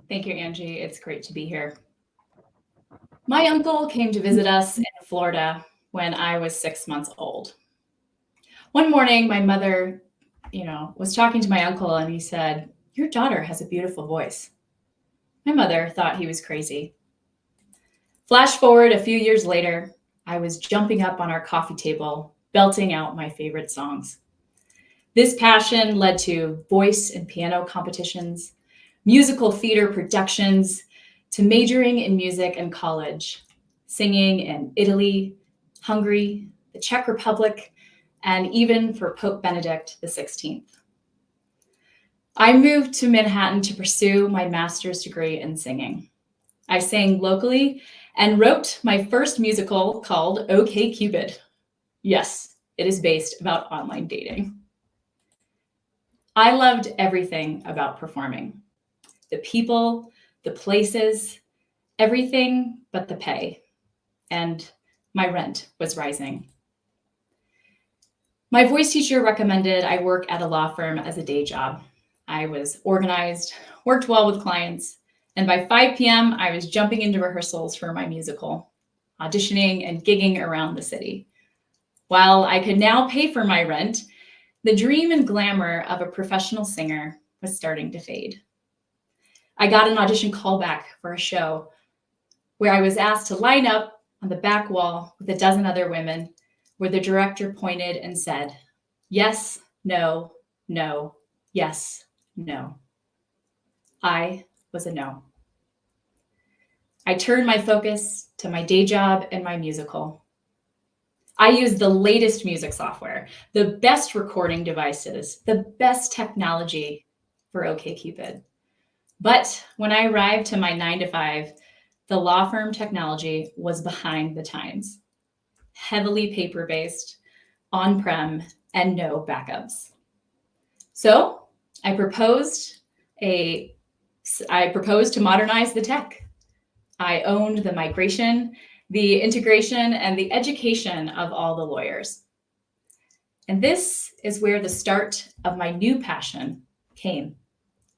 Thank you, Angie. It's great to be here. My uncle came to visit us in Florida when I was 6 months old. One morning, my mother, was talking to my uncle and he said, "Your daughter has a beautiful voice." My mother thought he was crazy. Flash forward a few years later, I was jumping up on our coffee table, belting out my favorite songs. This passion led to voice and piano competitions, musical theater productions, to majoring in music in college, singing in Italy, Hungary, the Czech Republic, and even for Pope Benedict XVI. I moved to Manhattan to pursue my master's degree in singing. I sang locally and wrote my first musical called OK Cupid. Yes, it is based about online dating. I loved everything about performing. The people, the places, everything but the pay. And my rent was rising. My voice teacher recommended I work at a law firm as a day job. I was organized, worked well with clients, and by 5 p.m., I was jumping into rehearsals for my musical, auditioning and gigging around the city. While I could now pay for my rent, the dream and glamour of a professional singer was starting to fade. I got an audition callback for a show where I was asked to line up on the back wall with a dozen other women, where the director pointed and said, "Yes, no, no, yes, no." I was a no. I turned my focus to my day job and my musical. I used the latest music software, the best recording devices, the best technology for OkCupid. But when I arrived to my 9 to 5, the law firm technology was behind the times. Heavily paper-based, on-prem, and no backups. So I proposed to modernize the tech. I owned the migration, the integration, and the education of all the lawyers. And this is where the start of my new passion came,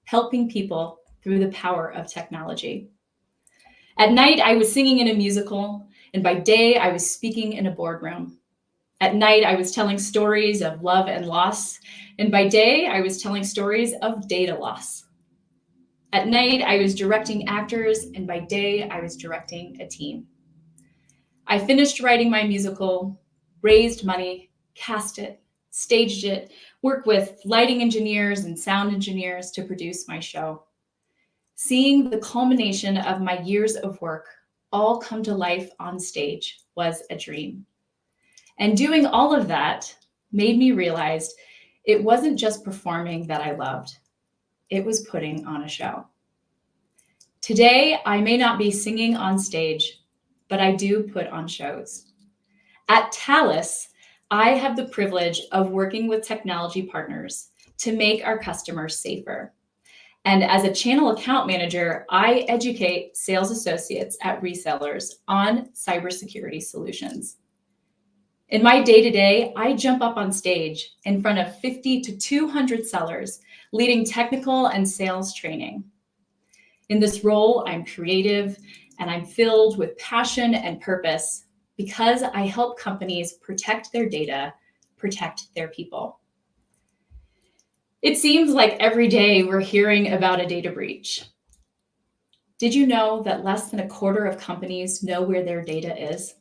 helping people through the power of technology. At night, I was singing in a musical, and by day, I was speaking in a boardroom. At night, I was telling stories of love and loss, and by day, I was telling stories of data loss. At night, I was directing actors, and by day, I was directing a team. I finished writing my musical, raised money, cast it, staged it, worked with lighting engineers and sound engineers to produce my show. Seeing the culmination of my years of work all come to life on stage was a dream. And doing all of that made me realize it wasn't just performing that I loved. It was putting on a show. Today, I may not be singing on stage, but I do put on shows. At Thales, I have the privilege of working with technology partners to make our customers safer. And as a channel account manager, I educate sales associates at resellers on cybersecurity solutions. In my day-to-day, I jump up on stage in front of 50 to 200 sellers, leading technical and sales training. In this role, I'm creative and I'm filled with passion and purpose because I help companies protect their data, protect their people. It seems like every day we're hearing about a data breach. Did you know that less than a quarter of companies know where their data is?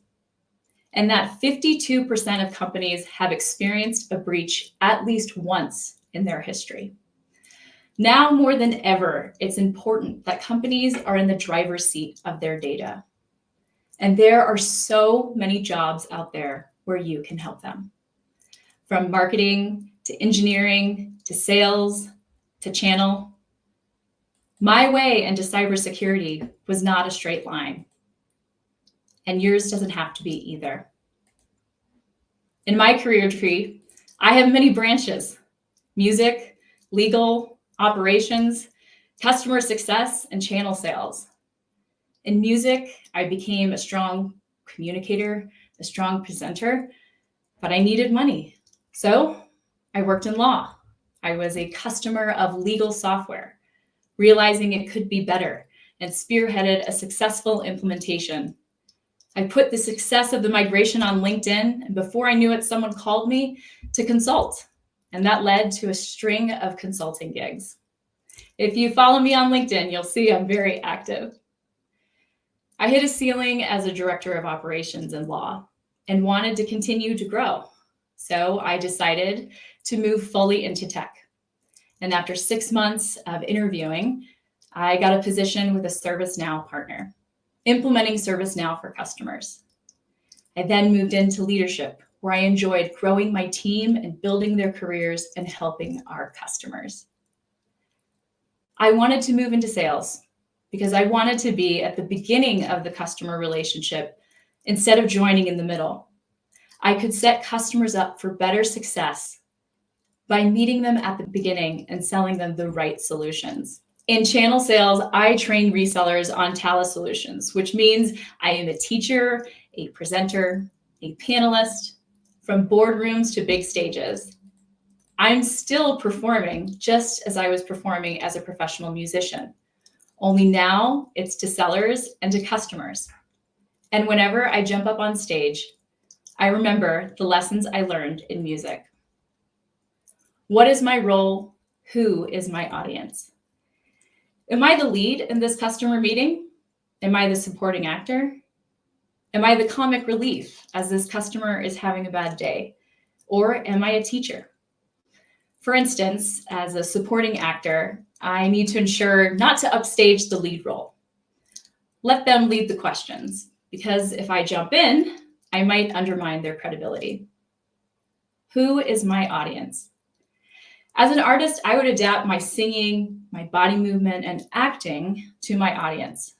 And that 52% of companies have experienced a breach at least once in their history. Now more than ever, it's important that companies are in the driver's seat of their data. And there are so many jobs out there where you can help them. From marketing to engineering to sales to channel. My way into cybersecurity was not a straight line. And yours doesn't have to be either. In my career tree, I have many branches: music, legal, operations, customer success, and channel sales. In music, I became a strong communicator, a strong presenter, but I needed money. So I worked in law. I was a customer of legal software, realizing it could be better, and spearheaded a successful implementation. I put the success of the migration on LinkedIn, and before I knew it, someone called me to consult, and that led to a string of consulting gigs. If you follow me on LinkedIn, you'll see I'm very active. I hit a ceiling as a director of operations in law and wanted to continue to grow. So I decided to move fully into tech. And after 6 months of interviewing, I got a position with a ServiceNow partner, implementing ServiceNow for customers. I then moved into leadership, where I enjoyed growing my team and building their careers and helping our customers. I wanted to move into sales because I wanted to be at the beginning of the customer relationship instead of joining in the middle. I could set customers up for better success by meeting them at the beginning and selling them the right solutions. In channel sales, I train resellers on Thales solutions, which means I am a teacher, a presenter, a panelist, from boardrooms to big stages. I'm still performing just as I was performing as a professional musician. Only now it's to sellers and to customers. And whenever I jump up on stage, I remember the lessons I learned in music. What is my role? Who is my audience? Am I the lead in this customer meeting? Am I the supporting actor? Am I the comic relief as this customer is having a bad day? Or am I a teacher? For instance, as a supporting actor, I need to ensure not to upstage the lead role. Let them lead the questions, because if I jump in, I might undermine their credibility. Who is my audience? As an artist, I would adapt my singing, my body movement, and acting to my audience.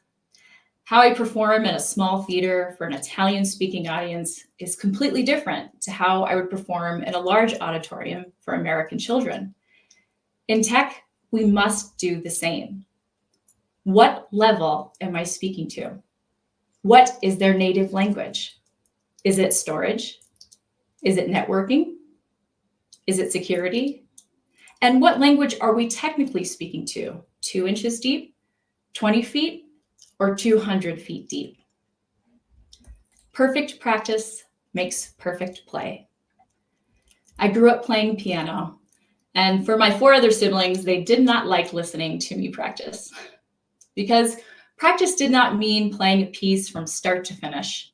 How I perform in a small theater for an Italian-speaking audience is completely different to how I would perform in a large auditorium for American children. In tech, we must do the same. What level am I speaking to? What is their native language? Is it storage? Is it networking? Is it security? And what language are we technically speaking to? 2 inches deep, 20 feet, or 200 feet deep? Perfect practice makes perfect play. I grew up playing piano, and for my 4 other siblings, they did not like listening to me practice, because practice did not mean playing a piece from start to finish.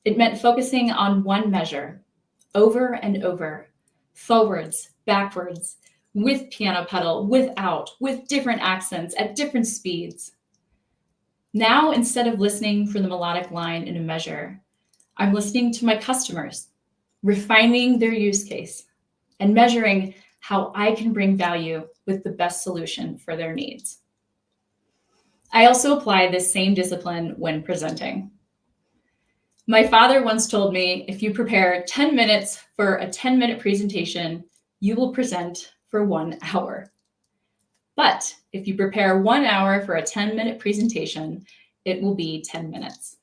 It meant focusing on one measure, over and over, forwards, backwards, with piano pedal, without, with different accents, at different speeds. Now, instead of listening for the melodic line in a measure, I'm listening to my customers, refining their use case, and measuring how I can bring value with the best solution for their needs. I also apply this same discipline when presenting. My father once told me, if you prepare 10 minutes for a 10-minute presentation, you will present for 1 hour. But if you prepare 1 hour for a 10-minute presentation, it will be 10 minutes.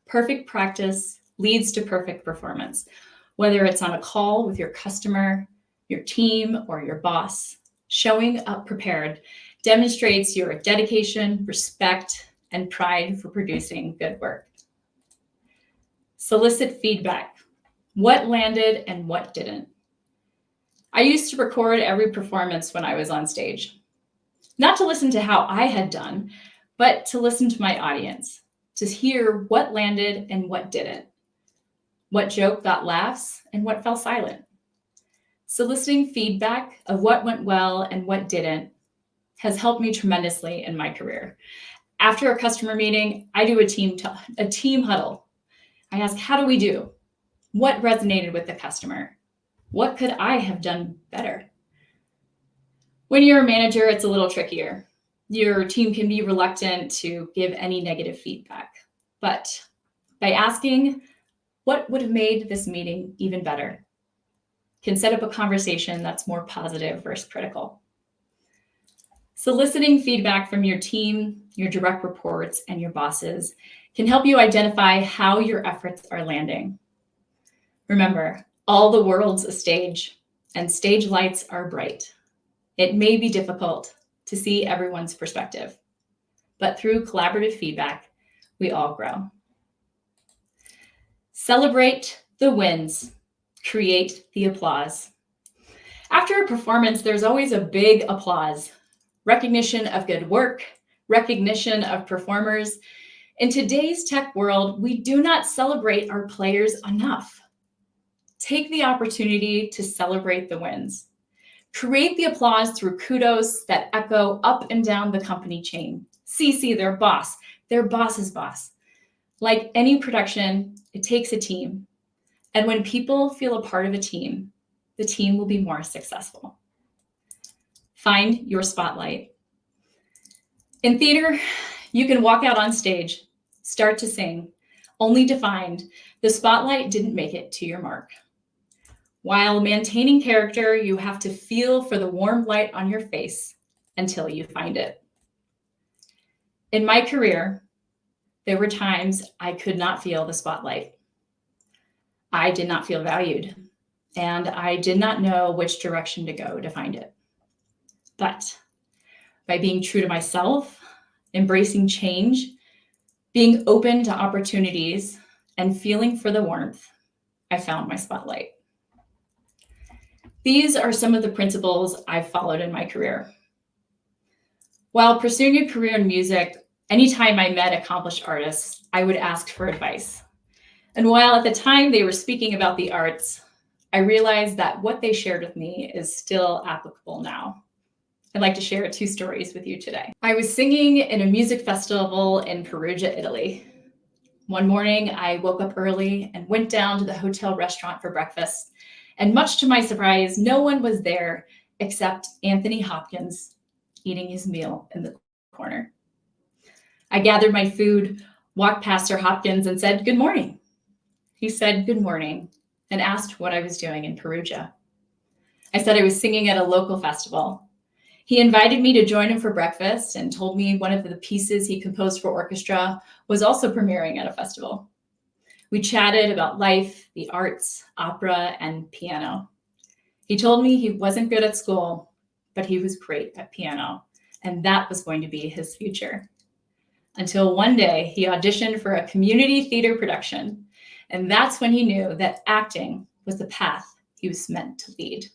Perfect practice leads to perfect performance, whether it's on a call with your customer, your team, or your boss. Showing up prepared demonstrates your dedication, respect, and pride for producing good work. Solicit feedback. What landed and what didn't? I used to record every performance when I was on stage, not to listen to how I had done, but to listen to my audience, to hear what landed and what didn't, what joke got laughs and what fell silent. Soliciting feedback of what went well and what didn't has helped me tremendously in my career. After a customer meeting, I do a team huddle. I ask, how do we do? What resonated with the customer? What could I have done better? When you're a manager, it's a little trickier. Your team can be reluctant to give any negative feedback. But by asking, what would have made this meeting even better, can set up a conversation that's more positive versus critical. Soliciting feedback from your team, your direct reports, and your bosses can help you identify how your efforts are landing. Remember, all the world's a stage, and stage lights are bright. It may be difficult to see everyone's perspective. But through collaborative feedback, we all grow. Celebrate the wins. Create the applause. After a performance, there's always a big applause. Recognition of good work, recognition of performers. In today's tech world, we do not celebrate our players enough. Take the opportunity to celebrate the wins. Create the applause through kudos that echo up and down the company chain. CC their boss's boss. Like any production, it takes a team. And when people feel a part of a team, the team will be more successful. Find your spotlight. In theater, you can walk out on stage, start to sing, only to find the spotlight didn't make it to your mark. While maintaining character, you have to feel for the warm light on your face until you find it. In my career, there were times I could not feel the spotlight. I did not feel valued, and I did not know which direction to go to find it. But by being true to myself, embracing change, being open to opportunities, and feeling for the warmth, I found my spotlight. These are some of the principles I've followed in my career. While pursuing a career in music, anytime I met accomplished artists, I would ask for advice. And while at the time they were speaking about the arts, I realized that what they shared with me is still applicable now. I'd like to share 2 stories with you today. I was singing in a music festival in Perugia, Italy. One morning, I woke up early and went down to the hotel restaurant for breakfast. And much to my surprise, no one was there except Anthony Hopkins eating his meal in the corner. I gathered my food, walked past Sir Hopkins and said, "Good morning." He said, "Good morning," and asked what I was doing in Perugia. I said I was singing at a local festival. He invited me to join him for breakfast and told me one of the pieces he composed for orchestra was also premiering at a festival. We chatted about life, the arts, opera, and piano. He told me he wasn't good at school, but he was great at piano, and that was going to be his future. Until one day, he auditioned for a community theater production, and that's when he knew that acting was the path he was meant to lead.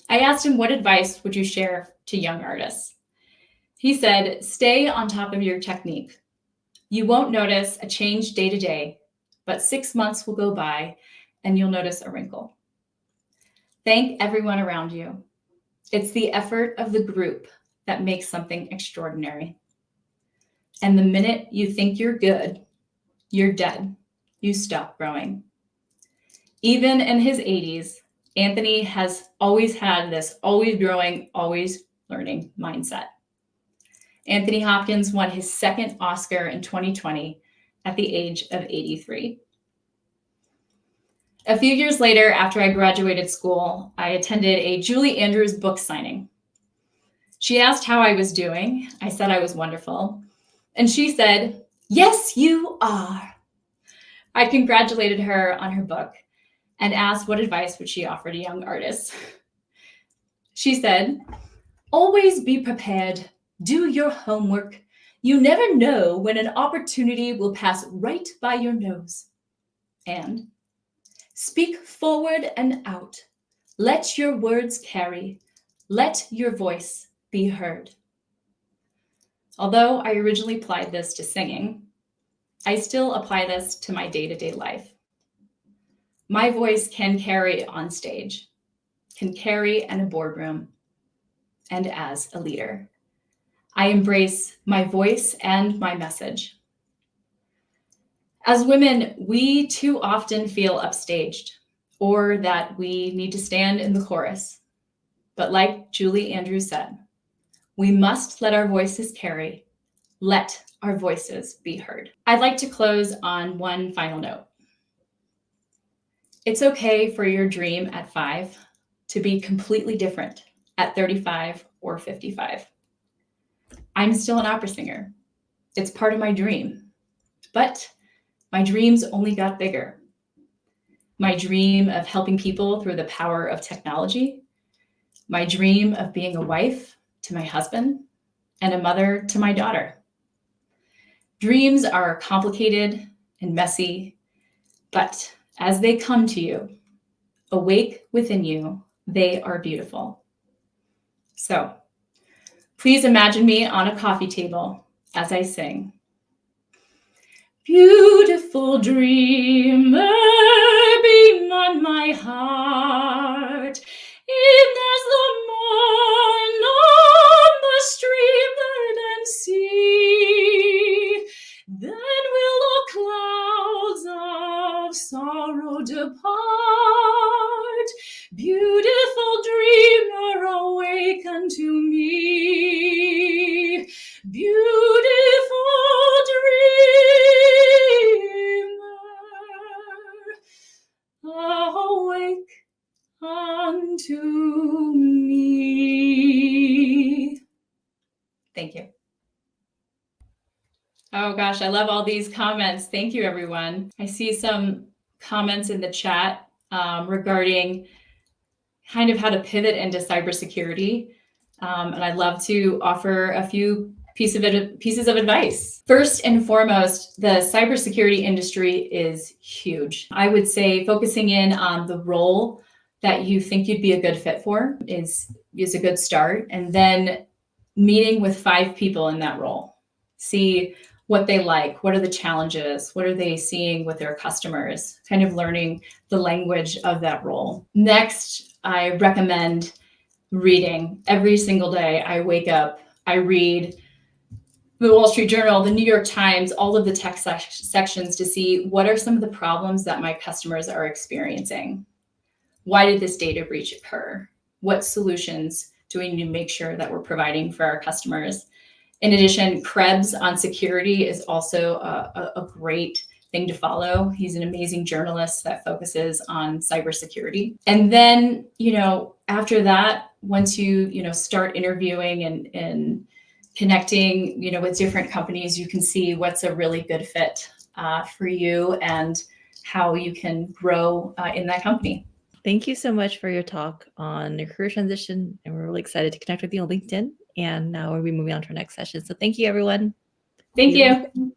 I asked him, what advice would you share to young artists? He said, stay on top of your technique. You won't notice a change day to day, but 6 months will go by and you'll notice a wrinkle. Thank everyone around you. It's the effort of the group that makes something extraordinary. And the minute you think you're good, you're dead. You stop growing. Even in his 80s, Anthony has always had this always growing, always learning mindset. Anthony Hopkins won his 2nd Oscar in 2020 at the age of 83. A few years later, after I graduated school, I attended a Julie Andrews book signing. She asked how I was doing. I said I was wonderful. And she said, "Yes, you are." I congratulated her on her book and asked what advice would she offer to young artists. She said, "Always be prepared. Do your homework. You never know when an opportunity will pass right by your nose. And speak forward and out. Let your words carry. Let your voice be heard." Although I originally applied this to singing, I still apply this to my day-to-day life. My voice can carry on stage, can carry in a boardroom, and as a leader. I embrace my voice and my message. As women, we too often feel upstaged or that we need to stand in the chorus. But like Julie Andrews said, we must let our voices carry. Let our voices be heard. I'd like to close on one final note. It's okay for your dream at 5 to be completely different at 35 or 55. I'm still an opera singer. It's part of my dream. But my dreams only got bigger. My dream of helping people through the power of technology, my dream of being a wife to my husband, and a mother to my daughter. Dreams are complicated and messy, but as they come to you, awake within you, they are beautiful. So please imagine me on a coffee table as I sing. Beautiful dreamer, beam on my heart, even as the morn on the streamlet and sea. Then will the clouds of sorrow depart. Beautiful dreamer, awaken to me. Beautiful dreamer, awake unto me. Thank you. Oh gosh, I love all these comments. Thank you, everyone. I see some comments in the chat regarding kind of how to pivot into cybersecurity. And I'd love to offer a few pieces of advice. First and foremost, the cybersecurity industry is huge. I would say focusing in on the role that you think you'd be a good fit for is a good start. And then meeting with 5 people in that role. See what they like, what are the challenges, what are they seeing with their customers, kind of learning the language of that role. Next, I recommend reading every single day. I wake up, I read the Wall Street Journal, the New York Times, all of the tech sections to see what are some of the problems that my customers are experiencing. Why did this data breach occur? What solutions do we need to make sure that we're providing for our customers? In addition, Krebs on security is also a great thing to follow. He's an amazing journalist that focuses on cybersecurity. And then, after that, once you start interviewing and connecting, with different companies, you can see what's a really good fit for you and how you can grow in that company. Thank you so much for your talk on your career transition. And we're really excited to connect with you on LinkedIn. And now we'll be moving on to our next session. So thank you, everyone. Thank you.